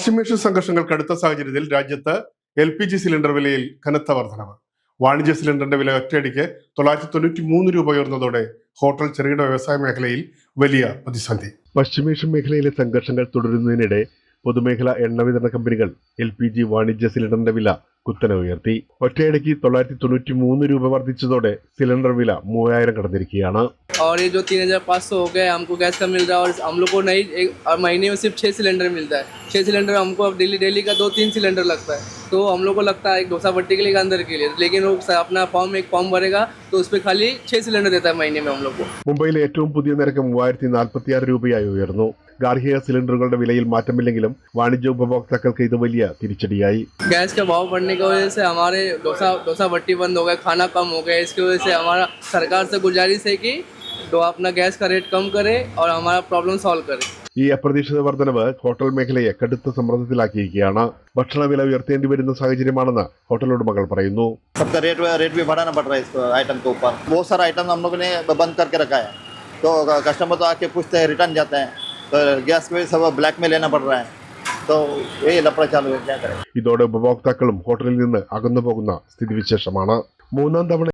പശ്ചിമേഷ്യൻ സംഘർഷങ്ങൾ കടുത്ത സാഹചര്യത്തിൽ രാജ്യത്ത് LPG സിലിണ്ടർ വിലയിൽ കനത്ത വർധനവ്. വാണിജ്യ സിലിണ്ടറിന്റെ വില ഒറ്റയടിക്ക് 993 രൂപ ഉയർന്നതോടെ ഹോട്ടൽ ചെറുകിട വ്യവസായ മേഖലയിൽ വലിയ പ്രതിസന്ധി. പശ്ചിമേഷ്യൻ മേഖലയിലെ സംഘർഷങ്ങൾ തുടരുന്നതിനിടെ പൊതുമേഖലാ എണ്ണ വിതരണ കമ്പനികൾ LPG വാണിജ്യ സിലിണ്ടറിന്റെ വില കുത്തനെ ഉയർത്തി. ഒറ്റയടിക്ക് 993 രൂപ വർദ്ധിച്ചതോടെ सिलेंडर विला 3000 കടന്നിരിക്കുകയാണ്. और ये जो 3500 हो गए हमको गैस का मिल रहा है और हम लोग को नहीं महीने में सिर्फ 6 सिलेंडर मिलता है. 6 सिलेंडर हमको अब डेली का 2-3 सिलेंडर लगता है. तो हम लोग को लगता है एक डोसा भट्टी के लिए अंदर के लिए, लेकिन वो अपना एक फॉर्म भरेगा तो उस पर खाली 6 सिलेंडर देता है महीने में हम लोग को. മുംബൈയിലെ ഏറ്റവും പുതിയ നിരക്ക് 3046 രൂപയായി ഉയർന്നു. ഗാർഹിക സിലിണ്ടറുകളുടെ വിലയിൽ മാറ്റമില്ലെങ്കിലും വാണിജ്യ ഉപഭോക്താക്കൾക്ക് ഇത് വലിയ തിരിച്ചടിയായി. गैस का भाव बढ़ने की वजह से हमारे डोसा भट्टी बंद हो गया, खाना कम हो गया. इसकी वजह से हमारा सरकार से गुजारिश है कि अपना गैस का रेट कम करे और हमारा प्रॉब्लम सॉल्व करे. ഈ അപ്രതീക്ഷിത വർധനവ് ഹോട്ടൽ മേഖലയെ കടുത്ത സമ്മർദ്ദത്തിലാക്കിയിരിക്കുകയാണ്. ഭക്ഷണ വില ഉയർത്തേണ്ടി വരുന്ന സാഹചര്യമാണെന്ന് ഹോട്ടൽ ഉടമകൾ പറയുന്നു. रेट भी बढ़ाना पड़ रहा है इस आइटम के ऊपर. बहुत सारा आइटम हम लोगों ने बंद करके रखा है, तो कस्टमर तो आके पूछते हैं, रिटर्न जाते हैं, तो गैस में सब ब्लैक में लेना पड़ रहा है. तो यही लफड़ा चालू है, क्या करें. ഇതോടെ ഉപഭോക്താക്കളും ഹോട്ടലിൽ നിന്ന് അകന്നു പോകുന്ന സ്ഥിതിവിശേഷമാണ്. മൂന്നാം തവണ